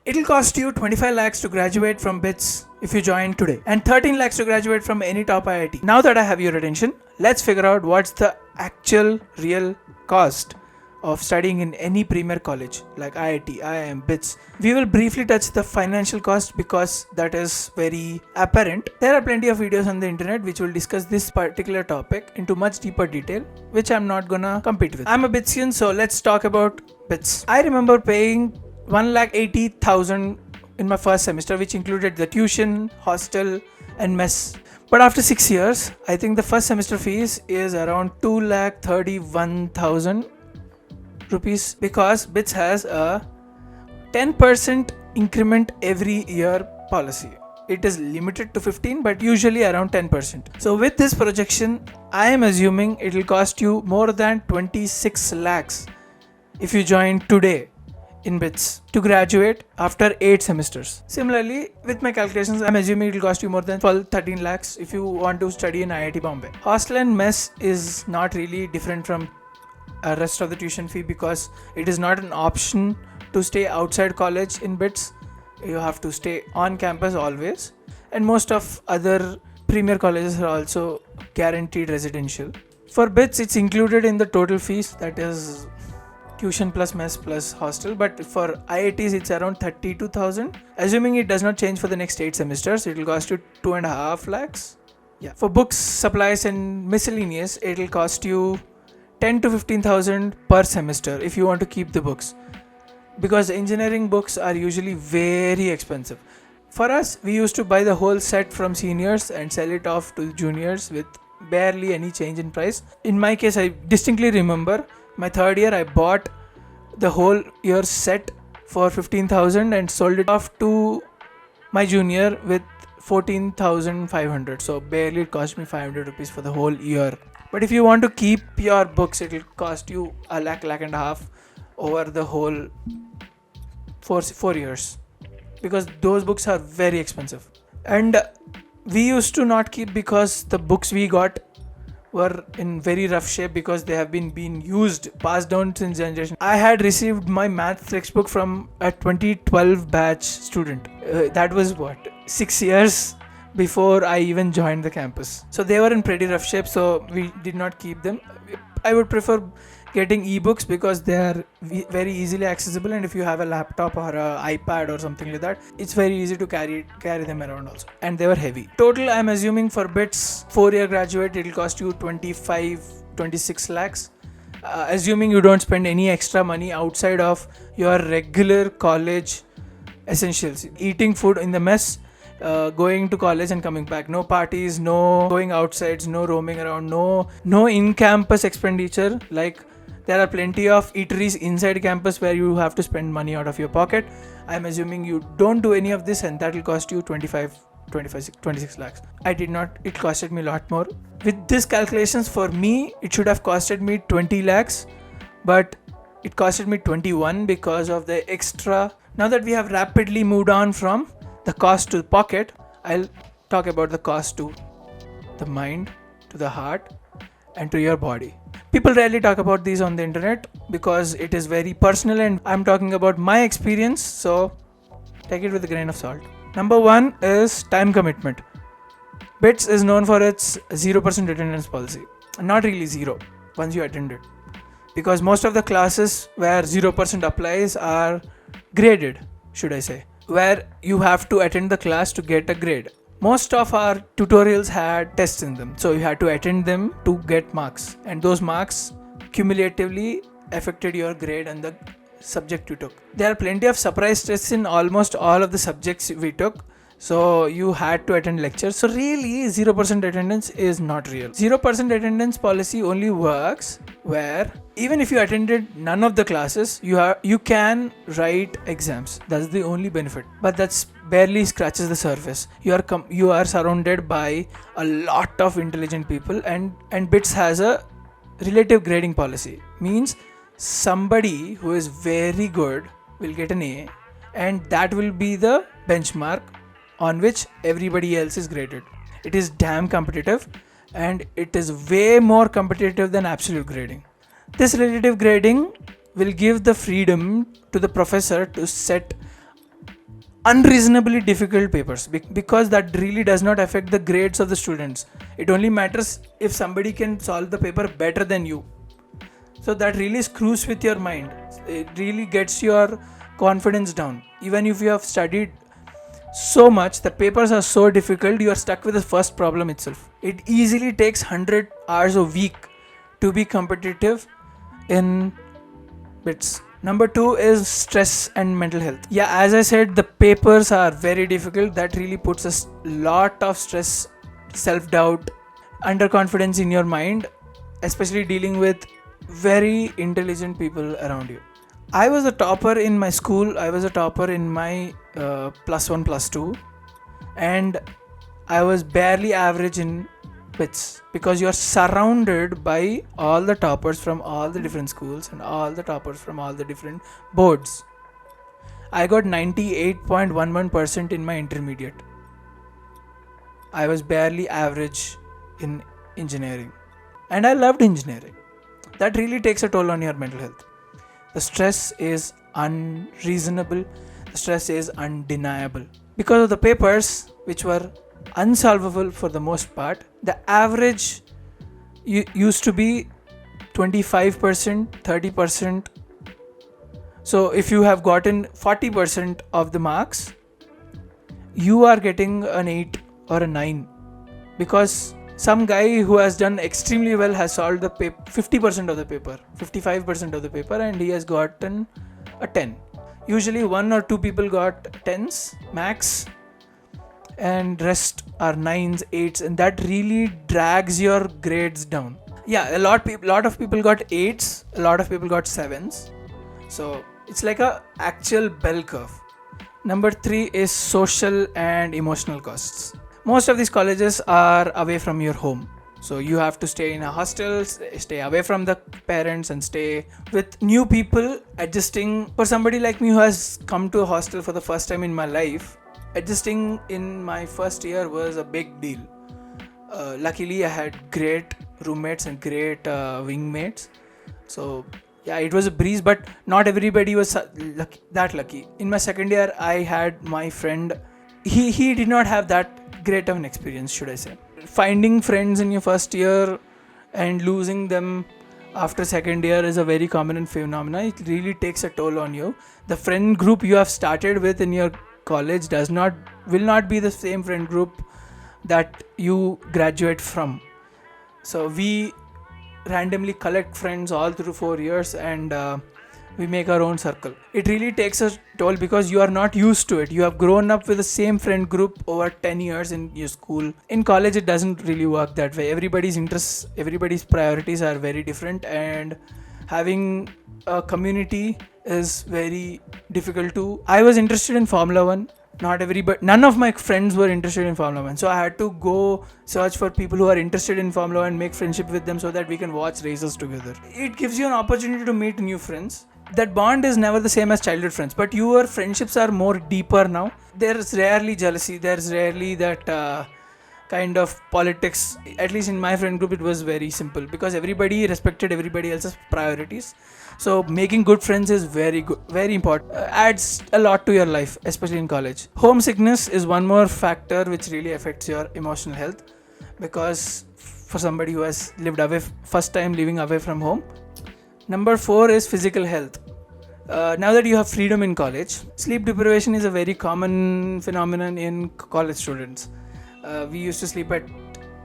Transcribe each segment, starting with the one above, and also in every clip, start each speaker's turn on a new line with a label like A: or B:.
A: It'll cost you 25 lakhs to graduate from BITS if you join today, and 13 lakhs to graduate from any top IIT. Now that I have your attention, let's figure out what's the actual real cost of studying in any premier college like IIT, IIM, BITS. We will briefly touch the financial cost because that is very apparent. There are plenty of videos on the internet which will discuss this particular topic into much deeper detail, which I'm not gonna compete with. I'm a BITSian, so let's talk about BITS. I remember paying 1,80,000 in my first semester, which included the tuition, hostel and mess. But after 6 years, I think the first semester fees is around 2,31,000 rupees because BITS has a 10% increment every year policy. It is limited to 15 but usually around 10%. So with this projection, I am assuming it will cost you more than 26 lakhs if you join today in BITS to graduate after 8 semesters. Similarly, with my calculations, I'm assuming it will cost you more than 12-13 lakhs if you want to study in IIT Bombay. Hostel and mess is not really different from rest of the tuition fee because it is not an option to stay outside college in BITS. You have to stay on campus always, and most of other premier colleges are also guaranteed residential. For BITS, it's included in the total fees, that is tuition plus mess plus hostel, but for IITs it's around 32,000. Assuming it does not change for the next 8 semesters, it will cost you 2.5 lakhs. Yeah. For books, supplies and miscellaneous, it will cost you 10 to 15,000 per semester if you want to keep the books, because engineering books are usually very expensive. For us, we used to buy the whole set from seniors and sell it off to juniors with barely any change in price. In my case, I distinctly remember my third year I bought the whole year set for 15,000 and sold it off to my junior with 14,500. So barely it cost me 500 rupees for the whole year. But if you want to keep your books, it will cost you a lakh and a half over the whole 4 years, because those books are very expensive. And we used to not keep because the books we got were in very rough shape because they have been used, passed down since generation. I had received my math textbook from a 2012 batch student. That was 6 years before I even joined the campus. So they were in pretty rough shape, so we did not keep them. I would prefer getting ebooks because they are very easily accessible, and if you have a laptop or an iPad or something like that, it's very easy to carry them around also. And they were heavy. Total, I'm assuming for BITS 4-year graduate, it will cost you 26 lakhs. Assuming you don't spend any extra money outside of your regular college essentials, eating food in the mess, going to college and coming back, no parties, no going outsides, no roaming around, no in-campus expenditure. Like there are plenty of eateries inside campus where you have to spend money out of your pocket. I'm assuming you don't do any of this, and that will cost you 26 lakhs. I did not. It costed me a lot more. With these calculations, for me, it should have costed me 20 lakhs, but it costed me 21 because of the extra. Now that we have rapidly moved on from the cost to the pocket, I'll talk about the cost to the mind, to the heart, and to your body. People rarely talk about these on the internet because it is very personal, and I'm talking about my experience, so take it with a grain of salt. Number 1 is time commitment. BITS is known for its 0% attendance policy. Not really zero once you attend it, because most of the classes where 0% applies are graded, should I say, where you have to attend the class to get a grade. Most of our tutorials had tests in them, so you had to attend them to get marks, and those marks cumulatively affected your grade and the subject you took. There are plenty of surprise tests in almost all of the subjects we took, so you had to attend lectures. So really 0% attendance is not real. 0% attendance policy only works where even if you attended none of the classes, you can write exams. That's the only benefit, but that's barely scratches the surface. You are surrounded by a lot of intelligent people, and BITS has a relative grading policy. Means somebody who is very good will get an A, and that will be the benchmark on which everybody else is graded. It is damn competitive, and it is way more competitive than absolute grading. This relative grading will give the freedom to the professor to set unreasonably difficult papers, because that really does not affect the grades of the students. It only matters if somebody can solve the paper better than you. So that really screws with your mind. It really gets your confidence down. Even if you have studied so much, the papers are so difficult, you are stuck with the first problem itself. It easily takes 100 hours a week to be competitive in bits. Number 2 is stress and mental health. Yeah, as I said, the papers are very difficult. That really puts a lot of stress, self-doubt, underconfidence in your mind, especially dealing with very intelligent people around you. I was a topper in my school. I was a topper in my plus 1, plus 2, and I was barely average in bits, because you are surrounded by all the toppers from all the different schools and all the toppers from all the different boards. I got 98.11% in my intermediate. I was barely average in engineering, and I loved engineering. That really takes a toll on your mental health. The stress is unreasonable. The stress is undeniable. Because of the papers, which were unsolvable for the most part, the average used to be 25%, 30%. So if you have gotten 40% of the marks, you are getting an 8 or a 9, because some guy who has done extremely well has solved the 50% of the paper, 55% of the paper, and he has gotten a 10. Usually 1 or 2 people got 10s max, and rest are 9s, 8s, and that really drags your grades down. Yeah, a lot of people got 8s, a lot of people got 7s. So it's like a actual bell curve. Number 3 is social and emotional costs. Most of these colleges are away from your home, so you have to stay in a hostel, stay away from the parents, and stay with new people. Adjusting, for somebody like me who has come to a hostel for the first time in my life, adjusting in my first year was a big deal. Luckily I had great roommates and great wingmates, so yeah, it was a breeze, but not everybody was that lucky. In my second year, I had my friend. He did not have that great of an experience, should I say. Finding friends in your first year and losing them after second year is a very common phenomenon. It really takes a toll on you. The friend group you have started with in your college will not be the same friend group that you graduate from. So we randomly collect friends all through 4 years, and we make our own circle. It really takes a toll because you are not used to it. You have grown up with the same friend group over 10 years in your school. In college, it doesn't really work that way. Everybody's interests, everybody's priorities are very different, and having a community is very difficult too. I was interested in Formula 1. None of my friends were interested in Formula 1. So I had to go search for people who are interested in Formula 1, make friendship with them so that we can watch races together. It gives you an opportunity to meet new friends. That bond is never the same as childhood friends, but your friendships are more deeper now. There's rarely jealousy. There's rarely that kind of politics. At least in my friend group, it was very simple because everybody respected everybody else's priorities. So making good friends is very good, very important. Adds a lot to your life, especially in college. Homesickness is one more factor which really affects your emotional health, because for somebody who has lived away, first time living away from home. Number 4 is physical health. Now that you have freedom in college, sleep deprivation is a very common phenomenon in college students. We used to sleep at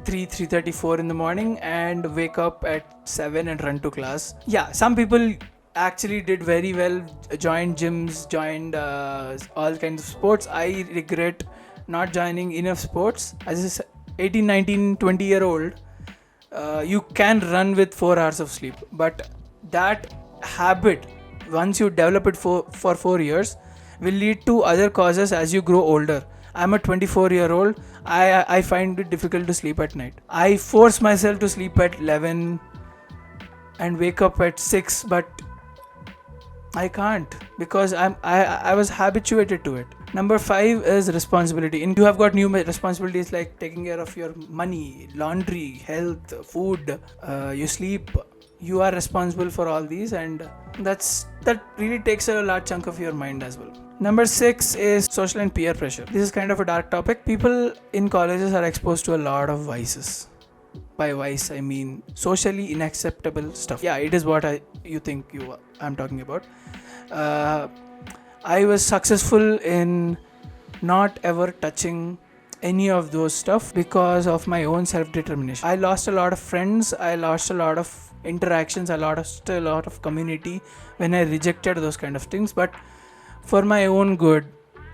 A: 3:34 in the morning and wake up at 7 and run to class. Yeah, some people actually did very well, joined gyms, joined all kinds of sports. I regret not joining enough sports. As a 18, 19, 20-year-old, you can run with 4 hours of sleep, but that habit, once you develop it for 4 years, will lead to other causes as you grow older. I'm a 24-year-old. I find it difficult to sleep at night. I force myself to sleep at 11 and wake up at 6, but I can't because I was habituated to it. Number 5 is responsibility. And you have got new responsibilities like taking care of your money, laundry, health, food, you sleep. You are responsible for all these, and that really takes a large chunk of your mind as well. Number 6 is social and peer pressure. This is kind of a dark topic. People in colleges are exposed to a lot of vices. By vice, I mean socially unacceptable stuff. Yeah, it is what I'm talking about. I was successful in not ever touching any of those stuff because of my own self-determination. I lost a lot of friends, I lost a lot of interactions, I lost a lot of community when I rejected those kind of things. But for my own good,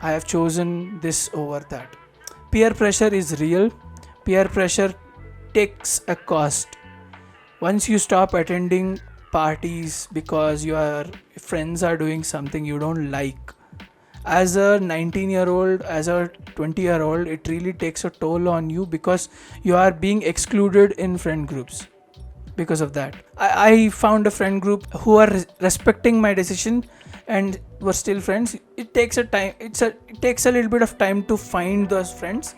A: I have chosen this over that. Peer pressure is real. Peer pressure takes a cost. Once you stop attending parties because your friends are doing something you don't like, as a 19-year-old, as a 20-year-old, it really takes a toll on you because you are being excluded in friend groups because of that. I found a friend group who are respecting my decision and were still friends. It takes a little bit of time to find those friends,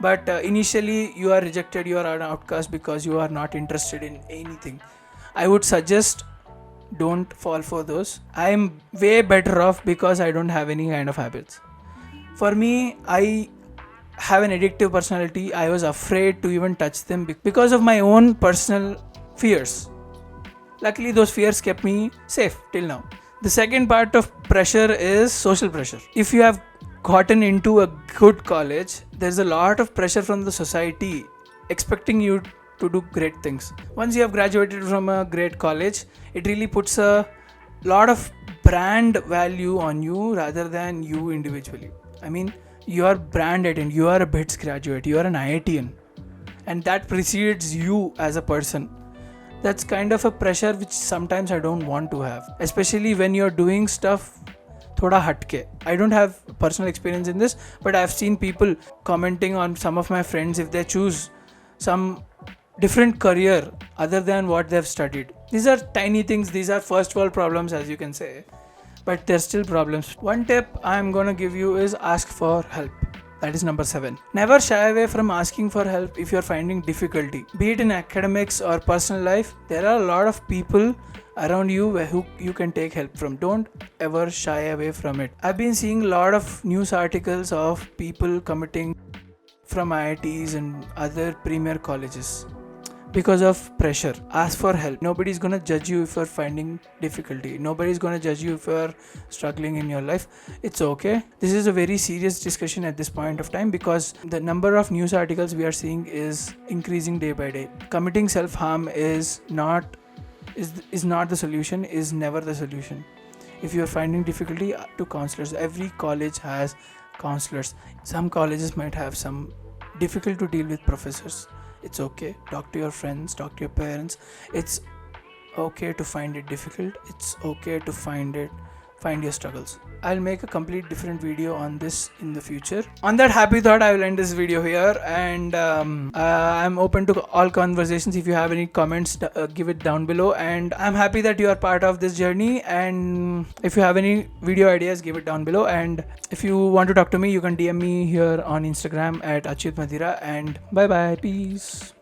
A: but initially you are rejected, you are an outcast because you are not interested in anything. I would suggest don't fall for those. I am way better off because I don't have any kind of habits. For me, I have an addictive personality. I was afraid to even touch them because of my own personal fears. Luckily, those fears kept me safe till now. The second part of pressure is social pressure. If you have gotten into a good college, there's a lot of pressure from the society expecting you to do great things. Once you have graduated from a great college, it really puts a lot of brand value on you rather than you individually. I mean, you are branded and you are a BITS graduate, you are an IITian, and that precedes you as a person. That's kind of a pressure which sometimes I don't want to have, especially when you're doing stuff thoda hatke. I don't have personal experience in this, but I've seen people commenting on some of my friends if they choose some different career other than what they've studied. These are tiny things, these are first world problems, as you can say, but they're still problems. One tip I'm gonna give you is ask for help. That is number 7. Never shy away from asking for help if you're finding difficulty. Be it in academics or personal life, there are a lot of people around you who you can take help from. Don't ever shy away from it. I've been seeing a lot of news articles of people committing from IITs and other premier colleges because of pressure. Ask for help. Nobody's gonna judge you if you're finding difficulty. Nobody's gonna judge you if you're struggling in your life. It's okay. This is a very serious discussion at this point of time because the number of news articles we are seeing is increasing day by day. Committing self-harm is not the solution, is never the solution. If you're finding difficulty, to counselors. Every college has counselors. Some colleges might have some difficult to deal with professors. It's okay. Talk to your friends, talk to your parents. It's okay to find it difficult. It's okay to find your struggles. I'll make a complete different video on this in the future. On that happy thought, I will end this video here, and I'm open to all conversations. If you have any comments, give it down below, and I'm happy that you are part of this journey. And if you have any video ideas, give it down below. And if you want to talk to me, you can DM me here on Instagram at Achyut Madhira. And bye bye, peace.